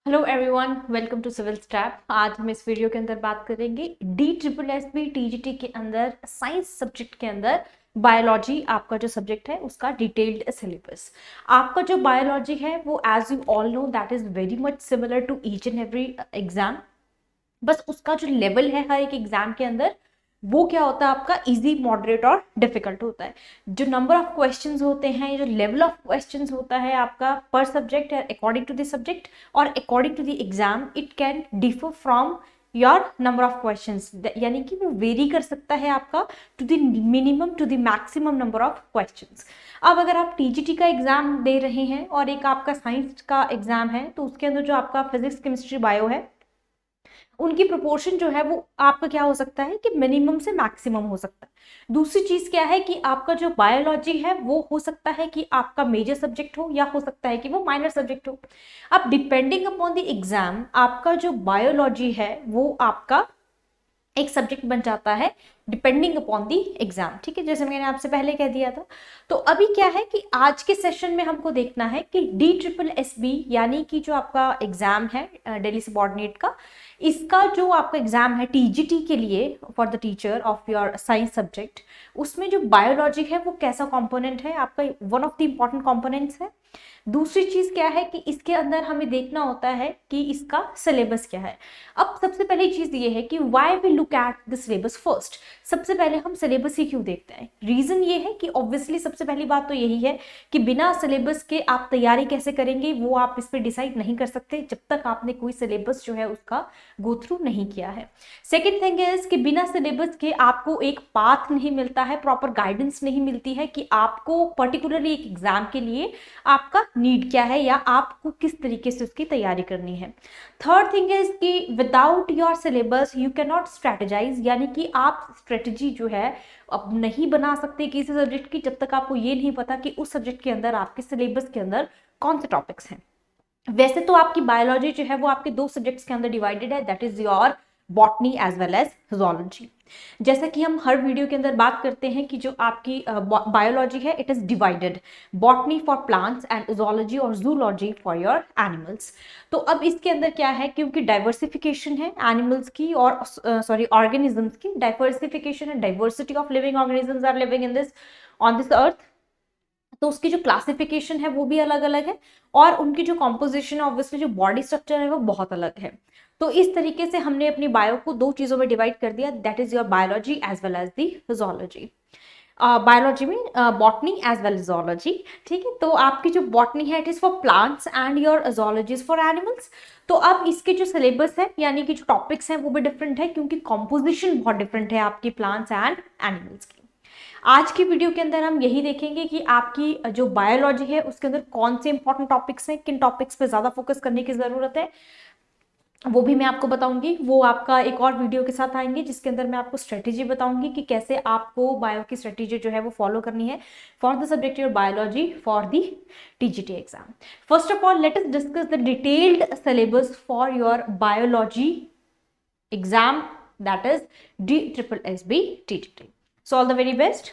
Hello everyone, welcome to Civil Step. आज हम इस वीडियो के अंदर बात करेंगे DSSB TGT के अंदर साइंस सब्जेक्ट के अंदर बायोलॉजी आपका जो सब्जेक्ट है उसका डिटेल्ड सिलेबस। आपका जो बायोलॉजी है वो as you all know that is very much similar to each and every exam. बस उसका जो लेवल है हर एक एग्जाम के अंदर वो क्या होता है आपका इजी, मॉडरेट और डिफिकल्ट होता है। जो नंबर ऑफ क्वेश्चंस होते हैं, जो लेवल ऑफ क्वेश्चंस होता है आपका पर subject according to the subject और according to the exam, it can differ from your number of questions, यानी कि वो वेरी कर सकता है आपका to the minimum to the maximum number of questions. अब अगर आप टीजीटी का एग्जाम दे रहे हैं और एक आपका साइंस का एग्जाम है तो उसके अंदर जो आपका फिजिक्स, केमिस्ट्री, बायो है उनकी प्रोपोर्शन जो है वो आपका क्या हो सकता है कि मिनिमम से मैक्सिमम हो सकता है। दूसरी चीज क्या है कि आपका जो बायोलॉजी है वो हो सकता है कि आपका मेजर सब्जेक्ट हो या हो सकता है कि वो माइनर सब्जेक्ट हो। अब डिपेंडिंग अपॉन द एग्जाम आपका जो बायोलॉजी है वो आपका एक सब्जेक्ट बन जाता है डिपेंडिंग अपॉन दी एग्जाम। ठीक है, जैसे मैंने आपसे पहले कह दिया था। तो अभी क्या है कि आज के सेशन में हमको देखना है कि DSSB यानी कि जो आपका एग्जाम है दिल्ली सबऑर्डिनेट का, इसका जो आपका एग्जाम है टीजीटी के लिए for the teacher of your science subject, उसमें जो बायोलॉजी है वो कैसा कंपोनेंट है आपका, one of the important components है। दूसरी चीज क्या है कि इसके अंदर हमें देखना होता है कि इसका सिलेबस क्या है। अब सबसे पहली चीज ये है कि why we look at the syllabus first. सबसे पहले हम सिलेबस ही क्यों देखते हैं? रीजन ये है कि ऑब्वियसली सबसे पहली बात तो यही है कि बिना सिलेबस के आप तैयारी कैसे करेंगे वो आप इस पर डिसाइड नहीं कर सकते जब तक आपने कोई सिलेबस जो है उसका गो थ्रू नहीं किया है। सेकेंड थिंग इज कि बिना सिलेबस के आपको एक पाथ नहीं मिलता है, प्रॉपर गाइडेंस नहीं मिलती है कि आपको पर्टिकुलरली एक एग्जाम के लिए आपका नीड क्या है या आपको किस तरीके से उसकी तैयारी करनी है। थर्ड थिंग इज कि without your syllabus you can not strategise, यानी कि आप स्ट्रेटजी जो है अब नहीं बना सकते किसी सब्जेक्ट की जब तक आपको ये नहीं पता कि उस सब्जेक्ट के अंदर आपके सिलेबस के अंदर कौन से टॉपिक्स हैं। वैसे तो आपकी बायोलॉजी जो है वो आपके दो सब्जेक्ट्स के अंदर डिवाइडेड है, that is your botany as well as zoology. जैसा कि हम हर वीडियो के अंदर बात करते हैं कि जो आपकी बायोलॉजी है it is divided, botany for plants and zoology और जूलॉजी फॉर योर एनिमल्स। तो अब इसके अंदर क्या है, क्योंकि डाइवर्सिफिकेशन है एनिमल्स की और सॉरी ऑर्गेनिजम्स की, डाइवर्सिफिकेशन है, diversity of living organisms are living in this on this earth, तो उसकी जो क्लासिफिकेशन है वो भी अलग अलग है और उनकी जो कॉम्पोजिशन है, ऑब्वियसली जो बॉडी स्ट्रक्चर है वो बहुत अलग है। तो इस तरीके से हमने अपनी बायो को दो चीजों में डिवाइड कर दिया, that is your biology as well as the zoology. Biology में botany as well as zoology. ठीक है, तो आपकी जो बॉटनी है it is for plants and your zoology is for animals. तो अब इसके जो सिलेबस है यानी कि जो टॉपिक्स हैं वो भी डिफरेंट है क्योंकि कॉम्पोजिशन बहुत डिफरेंट है आपकी प्लांट्स एंड एनिमल्स की। आज की वीडियो के अंदर हम यही देखेंगे कि आपकी जो बायोलॉजी है उसके अंदर कौन से इंपॉर्टेंट टॉपिक्स हैं, किन टॉपिक्स पे ज्यादा फोकस करने की जरूरत है, वो भी मैं आपको बताऊंगी। वो आपका एक और वीडियो के साथ आएंगे जिसके अंदर मैं आपको स्ट्रेटेजी बताऊंगी कि कैसे आपको बायो की स्ट्रेटेजी जो है वो फॉलो करनी है for the subject your biology for the TGT exam. First of all let us discuss the detailed syllabus for your biology exam, that is DSSB TGT. So all the very best.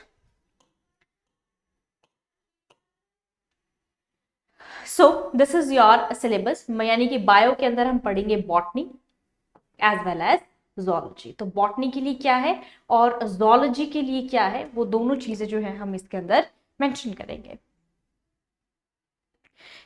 So this is your syllabus, यानी कि bio के अंदर हम पढ़ेंगे botany as well as zoology. तो botany के लिए क्या है और जूलॉजी के लिए क्या है वो दोनों चीजें जो है हम इसके अंदर मेंशन करेंगे।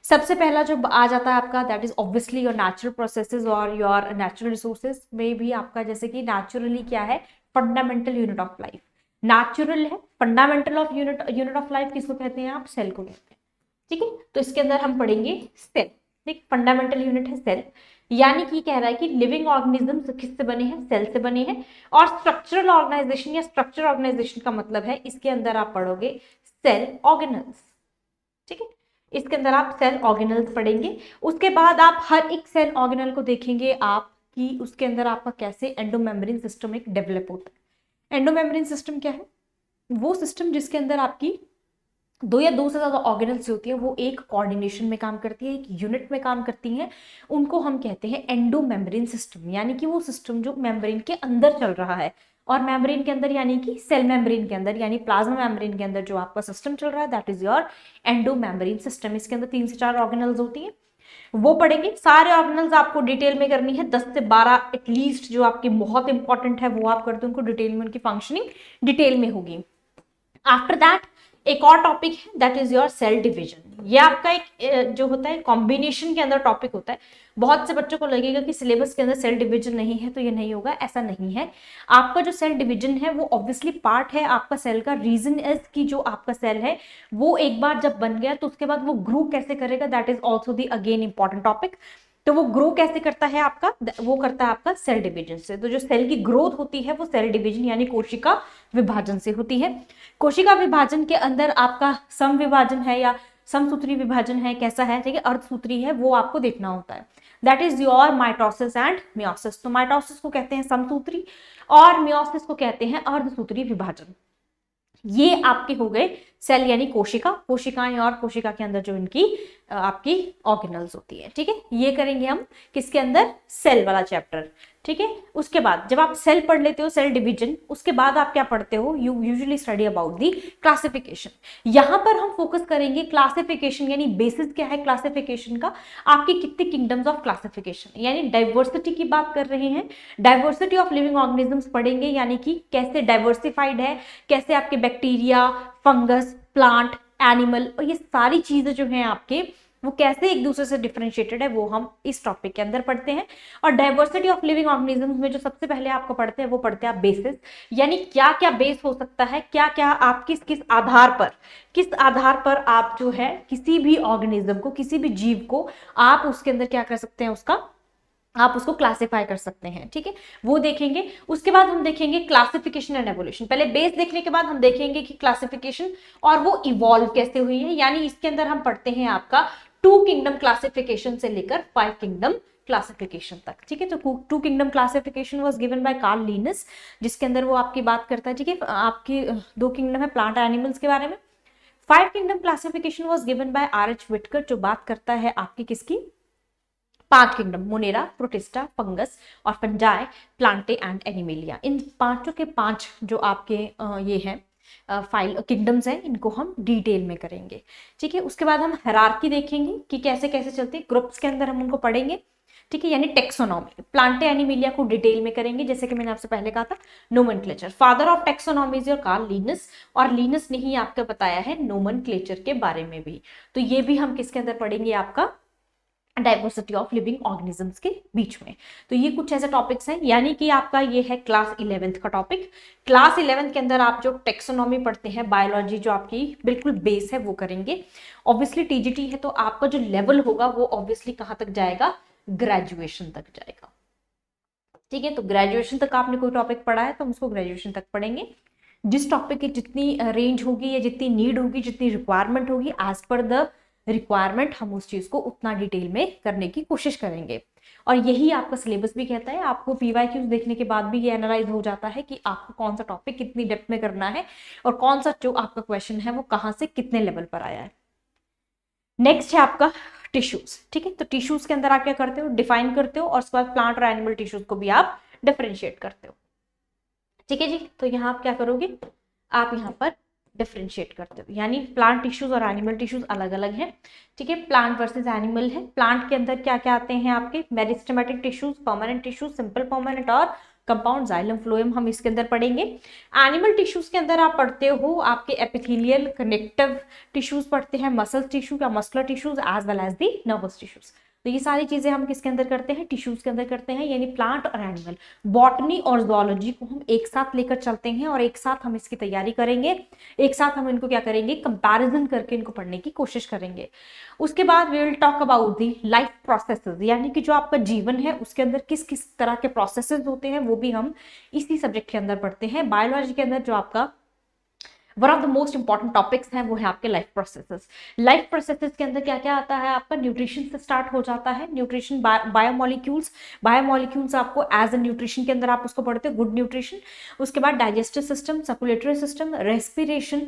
सबसे पहला जो आ जाता है आपका that is obviously your natural processes और योर नेचुरल रिसोर्सेज में भी आपका, जैसे कि नेचुरली क्या है, fundamental unit of life. Natural है, fundamental of unit of life किसको कहते हैं आप, सेल को कहते हैं। ठीक है, तो इसके अंदर हम पढ़ेंगे सेल। ठीक, फंडामेंटल यूनिट है सेल, यानी कि कह रहा है कि लिविंग ऑर्गेनिज्म किससे बने हैं, सेल से बने हैं। और स्ट्रक्चरल ऑर्गेनाइजेशन या स्ट्रक्चर ऑर्गेनाइजेशन का मतलब है इसके अंदर आप पढ़ोगे सेल ऑर्गेनल्स। ठीक है, इसके अंदर आप सेल ऑर्गेनल्स पढ़ेंगे। उसके बाद आप हर एक सेल ऑर्गेनल को देखेंगे आप कि उसके अंदर आपका कैसे एंडोमेम्ब्रेन सिस्टम एक डेवलप होता है। एंडोमेम्ब्रेन सिस्टम क्या है, वो सिस्टम जिसके अंदर आपकी दो या दो से ज्यादा ऑर्गेनल्स होती है, वो एक कोऑर्डिनेशन में काम करती है, एक यूनिट में काम करती हैं, उनको हम कहते हैं एंडोमेम्ब्रेन सिस्टम, यानी कि वो सिस्टम जो मेम्ब्रेन के अंदर चल रहा है। और मेम्ब्रेन के अंदर यानी कि सेल मेम्ब्रेन के अंदर यानी प्लाज्मा मेम्ब्रेन के अंदर जो आपका सिस्टम चल रहा है that is your endomembrane system. इसके अंदर 3 से 4 ऑर्गेनल्स होती हैं। वो पढ़ेंगे। सारे ऑर्गेनल्स आपको डिटेल में करनी है, 10 से 12 एटलीस्ट जो आपकी बहुत इंपॉर्टेंट है वो आप करते हो, उनको डिटेल में, उनकी फंक्शनिंग डिटेल में होगी। आफ्टर दैट एक और टॉपिक है, that is your cell division. ये आपका एक जो होता है कॉम्बिनेशन के अंदर टॉपिक होता है। बहुत से बच्चों को लगेगा कि सिलेबस के अंदर सेल डिवीजन नहीं है तो ये नहीं होगा, ऐसा नहीं है। आपका जो सेल डिवीजन है वो ऑब्वियसली पार्ट है आपका सेल का। रीजन इज कि जो आपका सेल है वो एक बार जब बन गया तो उसके बाद वो ग्रो कैसे करेगा, that is also the again important topic. तो वो ग्रो कैसे करता है आपका, वो करता है आपका सेल डिवीजन से। तो जो सेल की ग्रोथ होती है वो सेल डिवीजन यानी कोशिका विभाजन से होती है। कोशिका विभाजन के अंदर आपका सम विभाजन है या समसूत्री विभाजन है, कैसा है, ठीक है, अर्धसूत्री है, वो आपको देखना होता है। That is your mitosis and meiosis. तो माइटोसिस को कहते हैं समसूत्री और मियोसिस को कहते हैं अर्धसूत्री विभाजन। ये आपके हो गए सेल यानी कोशिका, कोशिकाएं और कोशिका के अंदर जो इनकी आपकी ऑर्गेनल्स होती है, ठीक है। ये करेंगे हम किसके अंदर, सेल वाला चैप्टर, ठीक है। उसके बाद जब आप सेल पढ़ लेते हो, सेल डिवीजन, उसके बाद आप क्या पढ़ते हो, you usually study about the classification. यहां पर हम फोकस करेंगे क्लासिफिकेशन यानी बेसिस क्या है क्लासिफिकेशन का, आपकी कितने किंगडम्स ऑफ क्लासिफिकेशन यानी डाइवर्सिटी की बात कर रहे हैं। डाइवर्सिटी ऑफ लिविंग ऑर्गेनिजम्स पढ़ेंगे, यानी कि कैसे डाइवर्सिफाइड है, कैसे आपके बैक्टीरिया, फंगस, प्लांट, एनिमल, और ये सारी चीजें जो हैं आपके वो कैसे एक दूसरे से डिफरेंशिएटेड है, वो हम इस टॉपिक के अंदर पढ़ते हैं। और डाइवर्सिटी ऑफ लिविंग ऑर्गेनिजम्स में जो सबसे पहले आपको पढ़ते हैं वो पढ़ते हैं आप बेसिस, यानी क्या क्या बेस हो सकता है, क्या क्या आप किस आधार पर आप जो है किसी भी ऑर्गेनिज्म को, किसी भी जीव को आप उसके अंदर क्या कर सकते हैं, आप उसको क्लासिफाई कर सकते हैं, ठीक है, वो देखेंगे। उसके बाद हम देखेंगे क्लासिफिकेशन एंड एवोल्यूशन। पहले बेस देखने के बाद हम देखेंगे कि क्लासिफिकेशन और वो इवॉल्व कैसे हुई है, यानी इसके अंदर हम पढ़ते हैं आपका 2 किंगडम क्लासिफिकेशन से लेकर 5 किंगडम क्लासिफिकेशन तक, ठीक है। तो 2 kingdom classification was given by Carl Linnaeus, जिसके अंदर वो आपकी बात करता है, ठीक है। आपकी 2 किंगडम है प्लांट एनिमल्स के बारे में। 5 kingdom classification was given by RH. Whittaker, जो बात करता है आपकी किसकी, 5 किंगडम, मोनेरा, प्रोटिस्टा, फंगस और फंजाई, प्लांटे एंड एनिमेलिया। इन पांचों के 5 जो आपके ये हैं फाइल किंगडम्स हैं, इनको हम डिटेल में करेंगे, ठीक है। उसके बाद हम हायरार्की देखेंगे कि कैसे कैसे चलते हैं, ग्रुप्स के अंदर हम उनको पढ़ेंगे, ठीक है, यानी टेक्सोनॉमी। प्लांटे एनिमेलिया को डिटेल में करेंगे, जैसे कि मैंने आपसे पहले कहा था nomenclature. Father of taxonomy is your Carl Linnaeus, और लिनस ने ही आपको बताया है नोमेनक्लेचर के बारे में भी। तो ये भी हम किसके अंदर पढ़ेंगे, आपका डाइवर्सिटी ऑफ लिविंग ऑर्गेनिजम्स के बीच में। तो ये कुछ ऐसे टॉपिक्स हैं, यानी कि आपका ये है क्लास 11th का टॉपिक। क्लास 11th के अंदर आप जो टेक्सोनॉमी पढ़ते हैं, बायोलॉजी जो आपकी बिल्कुल बेस है वो करेंगे। ऑब्वियसली टीजीटी है तो आपका जो लेवल होगा वो ऑब्वियसली कहां तक जाएगा, ग्रेजुएशन तक जाएगा, ठीक है। तो ग्रेजुएशन तक आपने कोई टॉपिक पढ़ा है तो हम उसको ग्रेजुएशन तक पढ़ेंगे। जिस टॉपिक की जितनी रेंज होगी या जितनी नीड होगी, जितनी रिक्वायरमेंट होगी, एज पर द रिक्वायरमेंट हम उस चीज को उतना डिटेल में करने की कोशिश करेंगे। और यही आपका सिलेबस भी कहता है। आपको पीवाईक्यूज देखने के बाद भी ये एनालाइज हो जाता है कि आपको कौन सा टॉपिक कितनी डेप्थ में करना है और कौन सा जो आपका क्वेश्चन है वो कहां से कितने लेवल पर आया है। नेक्स्ट है आपका टिश्यूज, ठीक है। तो टिश्यूज के अंदर आप क्या करते हो, डिफाइन करते हो, और उसके बाद प्लांट और एनिमल टिश्यूज को भी आप डिफरेंशिएट करते हो, ठीक है जी। तो यहाँ आप क्या करोगे, आप यहाँ पर डिफरेंशिएट करते हो, यानी प्लांट टिश्यूज और एनिमल टिश्यूज अलग अलग हैं, ठीक है। प्लांट वर्सेस एनिमल है। प्लांट के अंदर क्या क्या आते हैं आपके, meristematic tissues, permanent tissues, simple permanent और कंपाउंड, जाइलम फ्लोएम, हम इसके अंदर पढ़ेंगे। एनिमल टिश्यूज के अंदर आप पढ़ते हो आपके एपिथेलियल, कनेक्टिव टिश्यूज पढ़ते हैं, मसल टिश्यू या muscular tissues as well as the nervous tissues. तो ये सारी चीजें हम किसके अंदर करते हैं, टिश्यूज के अंदर करते हैं, यानी प्लांट और एनिमल। बॉटनी और जूलॉजी को हम एक साथ लेकर चलते हैं और एक साथ हम इसकी तैयारी करेंगे, एक साथ हम इनको क्या करेंगे, कंपैरिजन करके इनको पढ़ने की कोशिश करेंगे। उसके बाद we will talk about the life processes, यानी कि जो आपका जीवन है उसके अंदर किस किस तरह के प्रोसेसेस होते हैं वो भी हम इसी सब्जेक्ट के अंदर पढ़ते हैं। बायोलॉजी के अंदर जो आपका one of the most important topics हैं वो है आपके लाइफ प्रोसेसेस। लाइफ प्रोसेसेस के अंदर क्या क्या आता है, आपका न्यूट्रिशन से स्टार्ट हो जाता है। न्यूट्रिशन, बायोमोलिक्यूल्स आपको एज अ न्यूट्रिशन के अंदर आप उसको पढ़ते हो, गुड न्यूट्रिशन। उसके बाद digestive system, circulatory system, respiration,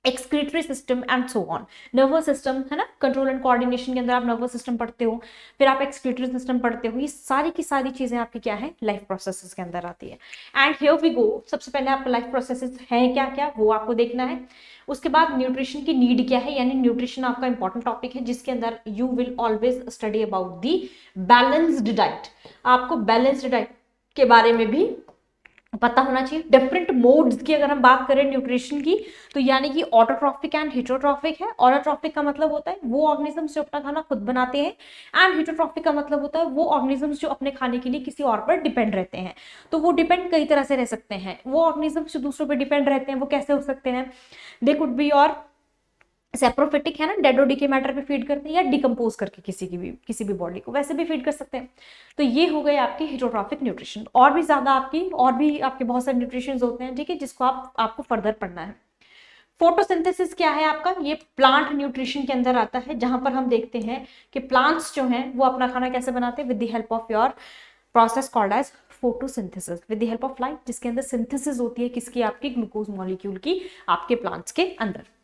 excretory system and so on. Nervous system है ना, कंट्रोल एंड कोऑर्डिनेशन के अंदर आप नर्वस सिस्टम पढ़ते हो, फिर आप एक्सक्रीटरी सिस्टम पढ़ते हो। ये सारी की सारी चीजें आपकी क्या है, लाइफ प्रोसेसेस के अंदर आती है। एंड हियर वी गो, सबसे पहले आपका लाइफ प्रोसेसेस है क्या क्या वो आपको देखना है। उसके बाद न्यूट्रिशन की नीड क्या है, यानी न्यूट्रिशन आपका इंपॉर्टेंट टॉपिक है जिसके अंदर you will always study about the balanced diet. आपको बैलेंस्ड डाइट के बारे में भी पता होना चाहिए। डिफरेंट मोड्स की अगर हम बात करें न्यूट्रिशन की, तो यानी कि ऑटोट्रॉफिक एंड हिटरोट्रॉफिक है। ऑटोट्रॉफिक का मतलब होता है वो ऑर्गेनिजम्स जो अपना खाना खुद बनाते हैं, एंड हिटरोट्रॉफिक का मतलब होता है वो ऑर्गेनिजम्स जो अपने खाने के लिए किसी और पर डिपेंड रहते हैं। तो वो डिपेंड कई तरह से रह सकते हैं। वो ऑर्गेनिजम्स जो दूसरों पर डिपेंड रहते हैं वो कैसे हो सकते हैं, दे कुड बी और सेप्रोफिटिक है ना, डेड और डीके मैटर पे फीड करते हैं, या डिकम्पोज करके किसी भी बॉडी को वैसे भी फीड कर सकते हैं। तो ये हो गए आपके हिटरोट्रॉफिक न्यूट्रिशन। और भी आपके बहुत सारे न्यूट्रिशन होते हैं, ठीक है, जिसको आपको फर्दर पढ़ना है। फोटोसिंथेसिस क्या है आपका, ये प्लांट न्यूट्रिशन के अंदर आता है, जहां पर हम देखते हैं कि प्लांट्स जो हैं वो अपना खाना कैसे बनाते हैं, with the help of your process called as photosynthesis, with the help of light, जिसके अंदर सिंथेसिस होती है किसकी, आपकी ग्लूकोज मॉलिक्यूल की, आपके प्लांट्स के अंदर।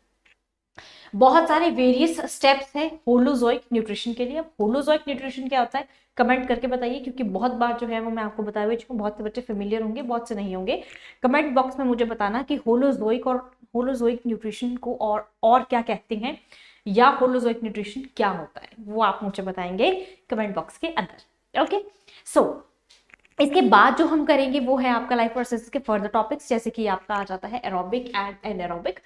बहुत सारे वेरियस स्टेप्स हैं होलोजोइक न्यूट्रिशन के लिए। अब होलोजोइक न्यूट्रिशन क्या होता है, कमेंट करके बताइए, क्योंकि बहुत बार जो है वो मैं आपको बताया हुआ, बहुत से बच्चे फेमिलियर होंगे, बहुत से नहीं होंगे। कमेंट बॉक्स में मुझे बताना कि होलोजोइक न्यूट्रिशन को और क्या कहते हैं, या होलोजोइक न्यूट्रिशन क्या होता है, वो आप मुझे बताएंगे कमेंट बॉक्स के अंदर। ओके, सो इसके बाद जो हम करेंगे वो है आपका लाइफ प्रोसेस के फर्दर टॉपिक्स, जैसे कि आपका आ जाता है एरोबिक एंड एनारोबिक।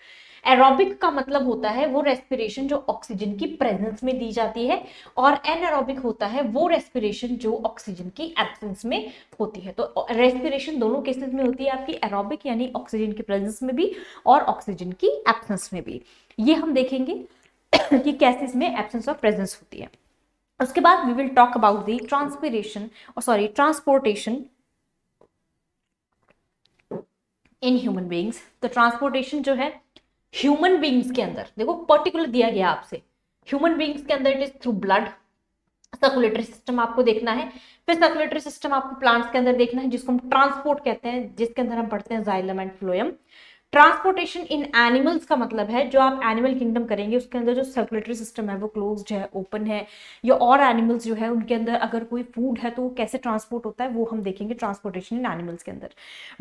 एरोबिक का मतलब होता है वो रेस्पिरेशन जो ऑक्सीजन की प्रेजेंस में दी जाती है, और एनारोबिक होता है वो रेस्पिरेशन जो ऑक्सीजन की एब्सेंस में होती है। तो रेस्पिरेशन दोनों केसेस में होती है आपकी, एरोबिक यानी ऑक्सीजन की प्रेजेंस में भी और ऑक्सीजन की एब्सेंस में भी। ये हम देखेंगे कि कैसे इसमें एब्सेंस और प्रेजेंस होती है। उसके बाद we will talk about the transportation in human beings. तो ट्रांसपोर्टेशन जो है ह्यूमन बींग्स के अंदर, देखो पर्टिकुलर दिया गया आपसे, ह्यूमन बींग्स के अंदर it is through blood. Circulatory system आपको देखना है, फिर सर्कुलेटरी सिस्टम आपको प्लांट्स के अंदर देखना है, जिसको हम ट्रांसपोर्ट कहते हैं, जिसके अंदर हम पढ़ते हैं xylem and phloem. Transportation in animals का मतलब है जो आप एनिमल किंगडम करेंगे उसके अंदर जो सर्कुलेटरी सिस्टम है वो क्लोज्ड है, ओपन है, या और एनिमल्स जो है उनके अंदर अगर कोई फूड है तो वो कैसे ट्रांसपोर्ट होता है वो हम देखेंगे ट्रांसपोर्टेशन इन एनिमल्स के अंदर।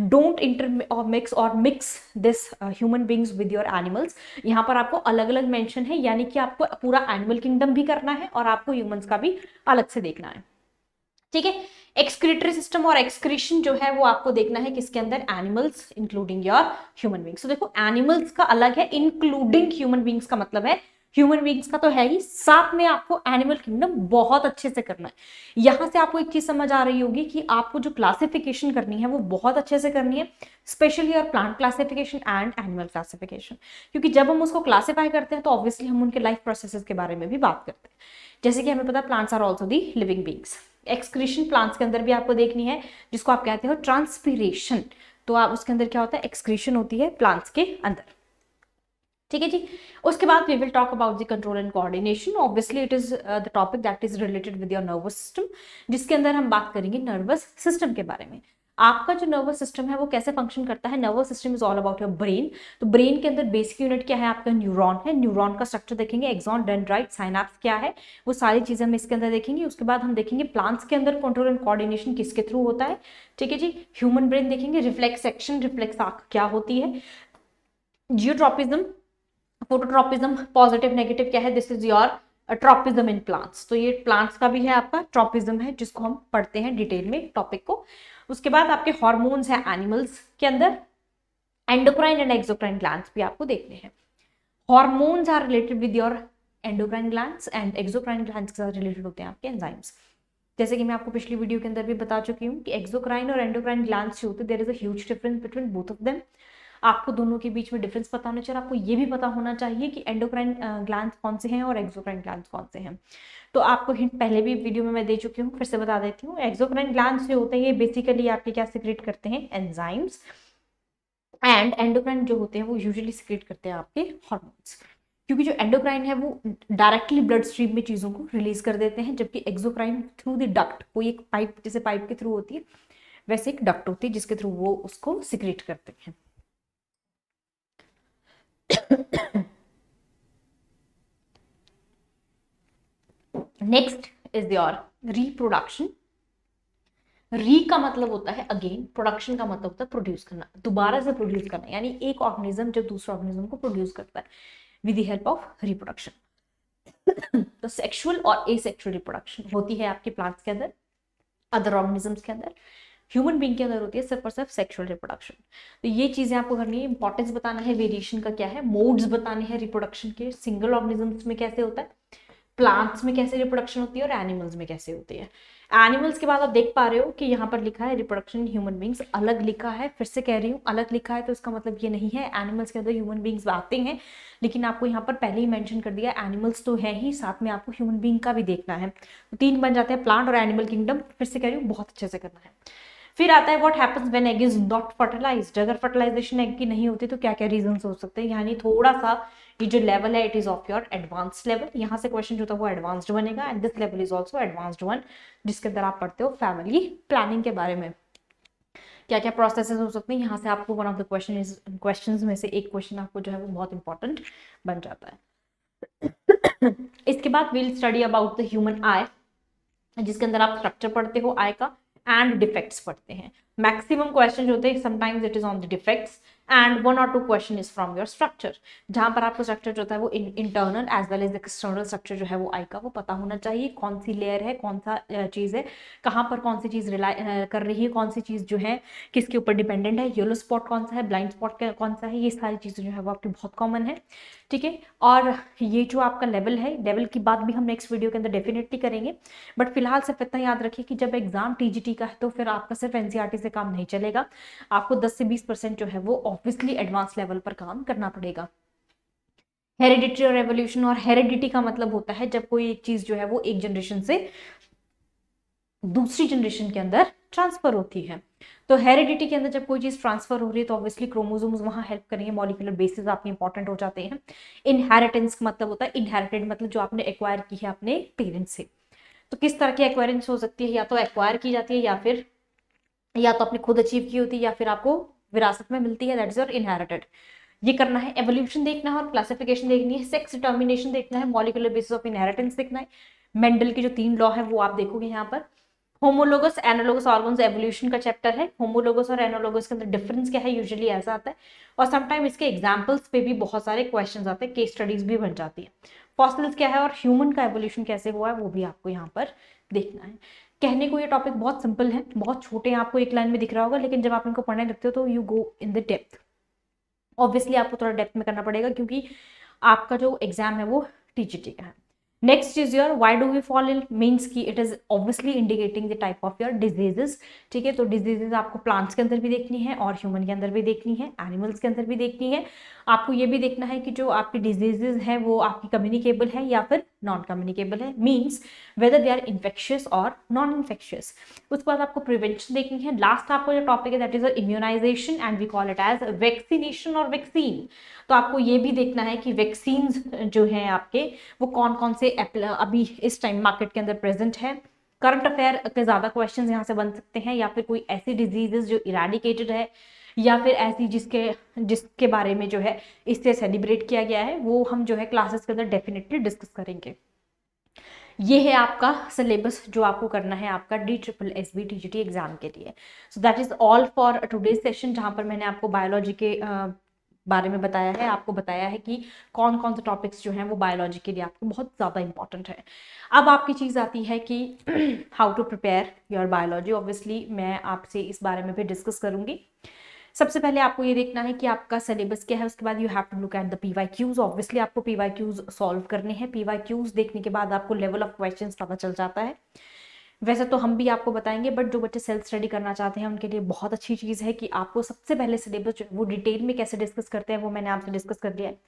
डोंट इंटर और mix this human beings with your animals. यहाँ पर आपको अलग अलग मेंशन है, यानी कि आपको पूरा एनिमल किंगडम भी करना है और आपको ह्यूमंस का भी अलग से देखना है, ठीक है। एक्सक्रीटरी सिस्टम और एक्सक्रीशन जो है वो आपको देखना है किसके अंदर, animals including your human beings. तो देखो एनिमल्स का अलग है, इंक्लूडिंग ह्यूमन बींग्स का मतलब है ह्यूमन बींग्स का तो है ही, साथ में आपको एनिमल किंगडम बहुत अच्छे से करना है। यहां से आपको एक चीज समझ आ रही होगी कि आपको जो क्लासिफिकेशन करनी है वो बहुत अच्छे से करनी है, स्पेशली और plant classification and animal classification, क्योंकि जब हम उसको क्लासिफाई करते हैं तो ऑब्वियसली हम उनके लाइफ प्रोसेसेस के बारे में भी बात करते हैं। जैसे कि हमें पता है plants are also the living beings. Excretion plants के अंदर भी आपको देखनी है, जिसको आप कहते हो ट्रांसपीरेशन। तो आप उसके अंदर क्या होता है, एक्सक्रीशन होती है प्लांट्स के अंदर, ठीक है जी। उसके बाद we will talk about the control and coordination. Obviously it is the topic that is related with your nervous system, जिसके अंदर हम बात करेंगे नर्वस सिस्टम के बारे में। आपका जो नर्वस सिस्टम है वो कैसे फंक्शन करता है, nervous system is all about your brain. तो ब्रेन के अंदर बेसिक यूनिट क्या है, आपका न्यूरॉन है। न्यूरॉन का स्ट्रक्चर देखेंगे, एक्सॉन, डेंड्राइट, साइनैप्स क्या है, वो सारी चीजें हम इसके अंदर देखेंगे। उसके बाद हम देखेंगे प्लांट्स के अंदर कंट्रोल एंड कोऑर्डिनेशन किसके थ्रू होता है, ठीक है जी। ह्यूमन ब्रेन देखेंगे, रिफ्लेक्स एक्शन, रिफ्लेक्स आंख क्या होती है, जियोट्रॉपिज्म, फोटोट्रॉपिज्म, पॉजिटिव नेगेटिव क्या है, this is your tropism in plants. तो ये प्लांट्स का भी है, आपका ट्रॉपिज्म है, जिसको हम पढ़ते हैं डिटेल में टॉपिक को। उसके बाद आपके हार्मोन्स हैं एनिमल्स के अंदर, एंडोक्राइन एंड एक्सोक्राइन ग्लैंड्स भी आपको देखने हैं। Hormones are related with your endocrine glands and exocrine glands के साथ रिलेटेड होते हैं आपके एंजाइम्स। जैसे कि मैं आपको पिछली वीडियो के अंदर भी बता चुकी हूँ कि एक्सोक्राइन और एंडोक्राइन ग्लैंड्स जो होते हैं, there is a huge difference between both of them. आपको दोनों के बीच में डिफरेंस पता होना चाहिए। आपको ये भी पता होना चाहिए कि एंडोक्राइन ग्लैंड्स कौन से हैं और एक्सोक्राइन ग्लैंड्स कौन से हैं। तो आपको हिंट पहले भी वीडियो में मैं दे चुकी हूँ, फिर से बता देती हूँ। एक्सोक्राइन ग्लैंड्स जो होते हैं ये बेसिकली आपके क्या सिक्रेट करते हैं, एंजाइम्स, एंड एंडोक्राइन जो होते हैं वो यूजुअली सिक्रेट करते हैं आपके हार्मोन्स। क्योंकि जो एंडोक्राइन है वो डायरेक्टली ब्लड स्ट्रीम में चीजों को रिलीज कर देते हैं, जबकि एक्सोक्राइन थ्रू द डक्ट, कोई एक पाइप, जैसे पाइप के थ्रू होती है वैसे एक डक्ट होती है जिसके थ्रू वो उसको सिक्रेट करते हैं। Next is your reproduction. री का मतलब होता है अगेन, प्रोडक्शन का मतलब होता है प्रोड्यूस करना, दोबारा से प्रोड्यूस करना, यानी एक ऑर्गेनिज्म जब दूसरे ऑर्गेनिज्म को प्रोड्यूस करता है with the help of reproduction. तो सेक्सुअल और एसेक्सुअल रिप्रोडक्शन होती है आपके प्लांट्स के अंदर, अदर ऑर्गेनिजम्स के अंदर, ह्यूमन बीइंग के अंदर होती है सिर्फ और सिर्फ सेक्सुअल रिप्रोडक्शन। तो ये चीजें आपको करनी है, इंपॉर्टेंस बताना है, वेरिएशन का क्या है, मोड्स बताने हैं रिप्रोडक्शन के, सिंगल ऑर्गेनिजम्स में कैसे होता है, प्लांट्स में कैसे रिप्रोडक्शन होती है और एनिमल्स में कैसे होती है। एनिमल्स के बाद आप देख पा रहे हो कि यहाँ पर लिखा है रिप्रोडक्शन ह्यूमन बींग्स, अलग लिखा है, फिर से कह रही हूँ अलग लिखा है, तो इसका मतलब ये नहीं है एनिमल्स के अंदर ह्यूमन बींग्स आते हैं, लेकिन आपको यहाँ पर पहले ही मेंशन कर दिया एनिमल्स तो है ही, साथ में आपको ह्यूमन बींग का भी देखना है, तो 3 बन जाते हैं, प्लांट और एनिमल किंगडम। फिर से कह रही हूँ बहुत अच्छे से करना है। फिर आता है what happens when egg is not fertilized, अगर फर्टिलाइजेशन एग की नहीं होती तो क्या क्या रीजंस हो सकते हैं, यानी थोड़ा सा ये जो लेवल है it is of your advanced level, यहाँ से क्वेश्चन जो था वो एडवांस्ड बनेगा, and this level is also advanced one, जिसके अंदर आप पढ़ते हो फैमिली प्लानिंग के बारे में, क्या क्या प्रोसेसेस हो सकते हैं, यहाँ से आपको वन ऑफ द क्वेश्चन में से एक क्वेश्चन आपको जो है वो बहुत इंपॉर्टेंट बन जाता है। इसके बाद will study about the human आई, जिसके अंदर आप स्ट्रक्चर पढ़ते हो आई का, एंड डिफेक्ट्स पढ़ते हैं। मैक्सिमम क्वेश्चन होते हैं, sometimes it is on the defects and 1 or 2 question is from your structure, जहां पर आपको स्ट्रक्चर जो होता है वो internal as well as external structure जो है वो आई का वो पता होना चाहिए, कौन सी लेयर है, कौन सा चीज है, कहाँ पर कौन सी चीज रिलाई कर रही है, कौन सी चीज जो है किसके ऊपर डिपेंडेंट है, येलो स्पॉट कौन सा है, ब्लाइंड स्पॉट कौन सा है, ये सारी चीजें जो है वो आपकी बहुत कॉमन है, ठीक है। और ये जो आपका लेवल है, लेवल की बात भी हम नेक्स्ट वीडियो के अंदर डेफिनेटली करेंगे, बट फिलहाल सिर्फ इतना याद रखिए कि जब एग्जाम टीजीटी का है तो फिर आपका सिर्फ एनसीईआरटी से काम नहीं चलेगा, आपको 10 से 20% जो है वो ऑब्वियसली एडवांस लेवल पर काम करना पड़ेगा। हेरिडिटी और एवोल्यूशन, और हेरिडिटी का मतलब होता है जब कोई एक चीज जो है वो एक जनरेशन से दूसरी जनरेशन के अंदर ट्रांसफर होती है। तो हेरिडिटी के अंदर जब कोई चीज ट्रांसफर हो रही है तो ऑब्वियसली क्रोमोसोम्स वहां हेल्प करेंगे, मॉलिक्यूलर बेसिस आपके इंपॉर्टेंट हो जाते हैं। इनहेरिटेंस का मतलब होता है, इनहेरिटेड मतलब जो आपने एक्वायर की है अपने पेरेंट्स से। तो किस तरह की एक्वायरेंस हो सकती है, या तो एक्वायर की जाती है या तो आपने खुद अचीव की होती है या फिर आपको विरासत में मिलती है, दैट इज योर इनहेरिटेड। ये करना है, एवोल्यूशन देखना है और क्लासिफिकेशन देखनी है, सेक्स डिटर्मिनेशन देखना है, मॉलिक्यूलर बेसिस ऑफ इनहेरिटेंस देखना है, मेंडल के जो 3 लॉ है वो आप देखोगे यहाँ पर। होमोलोगस एनालोगस ऑर्गन्स एवोल्यूशन का चैप्टर है, होमोलोगस और एनालोगस के अंदर डिफरेंस क्या है, यूजुअली ऐसा आता है, और समटाइम इसके एग्जांपल्स पे भी बहुत सारे क्वेश्चंस आते हैं, केस स्टडीज भी बन जाती है। फॉसिल्स क्या है और ह्यूमन का एवोल्यूशन कैसे हुआ है वो भी आपको यहाँ पर देखना है। कहने को ये टॉपिक बहुत सिंपल है, बहुत छोटे हैं, आपको एक लाइन में दिख रहा होगा, लेकिन जब आप इनको पढ़ने लगते हो तो you go in the depth. Obviously आपको थोड़ा डेप्थ में करना पड़ेगा क्योंकि आपका जो एग्जाम है वो टीजीटी का है। Next is your why do we fall ill, means की it is obviously indicating the type of your diseases, ठीक है। तो डिजीजेस आपको प्लांट्स के अंदर भी देखनी है और ह्यूमन के अंदर भी देखनी है, एनिमल्स के अंदर भी देखनी है। आपको ये भी देखना है कि जो आपकी डिजीजेस है वो आपकी कम्युनिकेबल है या फिर नॉन कम्युनिकेबल है, means whether they are infectious और नॉन इन्फेक्शियस। उसके बाद आपको प्रिवेंशन देखनी है। लास्ट आपको जो टॉपिक है that is immunization and we call it as vaccination और वैक्सीन। तो आपको ये भी देखना है कि वैक्सीन जो हैं आपके वो कौन कौन से अभी इस टाइम मार्केट के अंदर प्रेजेंट है। करंट अफेयर के ज्यादा क्वेश्चंस यहाँ से बन सकते हैं, या फिर कोई ऐसी डिजीजेस जो इराडिकेटेड है या फिर ऐसी जिसके बारे में जो है इससे सेलिब्रेट किया गया है, वो हम जो है क्लासेस के अंदर डेफिनेटली डिस्कस करेंगे। ये है आपका सिलेबस जो आपको करना है आपका DSSB TGT एग्जाम के लिए। So that is all for today's session, जहां पर मैंने आपको बायोलॉजी के बारे में बताया है, आपको बताया है कि कौन कौन से टॉपिक्स जो हैं वो बायोलॉजी के लिए आपको बहुत ज़्यादा इंपॉर्टेंट है। अब आपकी चीज़ आती है कि how to prepare your biology. Obviously मैं आपसे इस बारे में भी डिस्कस करूंगी। सबसे पहले आपको ये देखना है कि आपका सिलेबस क्या है, उसके बाद you have to look at the PYQs। Obviously आपको PYQs सॉल्व करने हैं, PYQs देखने के बाद आपको लेवल ऑफ क्वेश्चंस पता चल जाता है। वैसे तो हम भी आपको बताएंगे, बट जो बच्चे सेल्फ स्टडी करना चाहते हैं उनके लिए बहुत अच्छी चीज़ है कि आपको सबसे पहले सिलेबस वो डिटेल में कैसे डिस्कस करते हैं वो मैंने आपसे डिस्कस कर दिया है।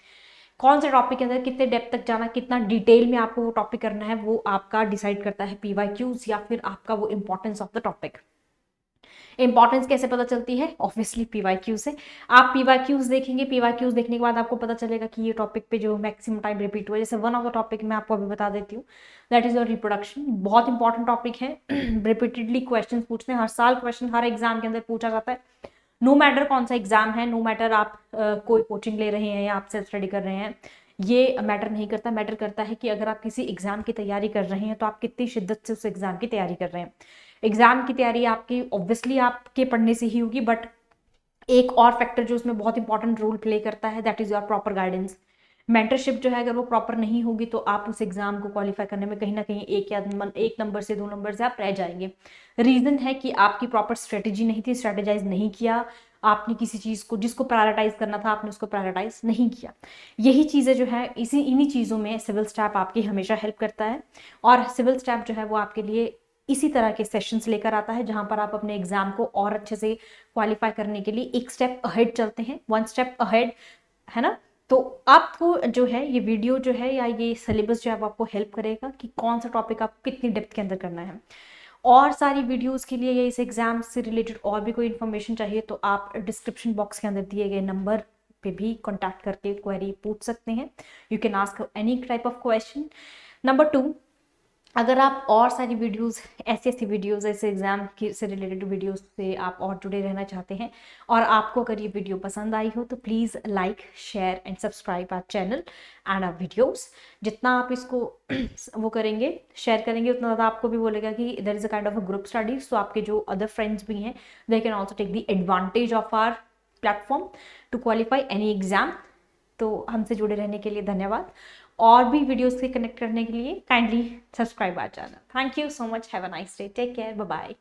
कौन से टॉपिक के अंदर कितने डेप्थ तक जाना, कितना डिटेल में आपको वो टॉपिक करना है, वो आपका डिसाइड करता है PYQs या फिर आपका वो importance of the topic. Importance कैसे पता चलती है, ऑब्वियसली PYQ से। आप PYQs देखेंगे, PYQs देखने के बाद आपको पता चलेगा कि ये टॉपिक पे जो मैक्सिमम टाइम रिपीट हुआ, जैसे वन ऑफ द टॉपिक मैं आपको अभी बता देती हूँ, दैट इज योर रिप्रोडक्शन। बहुत इंपॉर्टेंट टॉपिक है, रिपीटेडली क्वेश्चन पूछते हैं हर साल, क्वेश्चन हर एग्जाम के अंदर पूछा जाता है। नो मैटर कौन सा एग्जाम है, नो मैटर आप कोई कोचिंग ले रहे हैं या आप सेल्फ स्टडी कर रहे हैं, ये मैटर नहीं करता। मैटर करता है कि अगर आप किसी एग्जाम की तैयारी कर रहे हैं तो आप कितनी शिद्दत से उस एग्जाम की तैयारी कर रहे हैं। एग्जाम की तैयारी आपकी ऑब्वियसली आपके पढ़ने से ही होगी, बट एक और फैक्टर जो उसमें बहुत इंपॉर्टेंट रोल प्ले करता है, that is your proper guidance. Mentorship जो है अगर वो प्रॉपर नहीं होगी तो आप उस एग्जाम को क्वालिफाई करने में कहीं ना कहीं एक नंबर से 2 नंबर से आप रह जाएंगे। रीजन है कि आपकी प्रॉपर स्ट्रेटेजी नहीं थी, स्ट्रेटेजाइज नहीं किया आपने किसी चीज को, जिसको प्रायोरिटाइज करना था आपने उसको प्रायोरिटाइज नहीं किया। यही चीजें जो है इन्हीं चीजों में सिविल स्टैप आपकी हमेशा हेल्प करता है। और सिविल स्टैप जो है वो आपके लिए इसी तरह के सेशंस लेकर आता है जहां पर आप अपने एग्जाम को और अच्छे से क्वालिफाई करने के लिए एक स्टेप अहेड चलते हैं, 1 स्टेप अहेड, है ना। तो आपको जो है ये वीडियो जो है या ये सिलेबस जो है वो आपको हेल्प करेगा कि कौन सा टॉपिक आपको कितनी डेप्थ के अंदर करना है। और सारी वीडियोस के लिए या इस एग्जाम से रिलेटेड और भी कोई इन्फॉर्मेशन चाहिए तो आप डिस्क्रिप्शन बॉक्स के अंदर दिए गए नंबर पे भी कॉन्टैक्ट करके क्वेरी पूछ सकते हैं। You can ask any type of question. Number 2, अगर आप और सारी वीडियोस ऐसी वीडियोस ऐसे एग्जाम की से रिलेटेड वीडियोस से आप और जुड़े रहना चाहते हैं और आपको अगर ये वीडियो पसंद आई हो तो please like share and subscribe our channel and our videos. जितना आप इसको वो करेंगे, शेयर करेंगे, उतना ज़्यादा आपको भी बोलेगा कि there is a kind of a group study, so आपके जो अदर फ्रेंड्स भी हैं they can also take the advantage of our platform to qualify any exam. तो हमसे जुड़े रहने के लिए धन्यवाद। और भी वीडियोस से कनेक्ट करने के लिए kindly subscribe our channel. Thank you so much, have a nice day, take care, bye bye.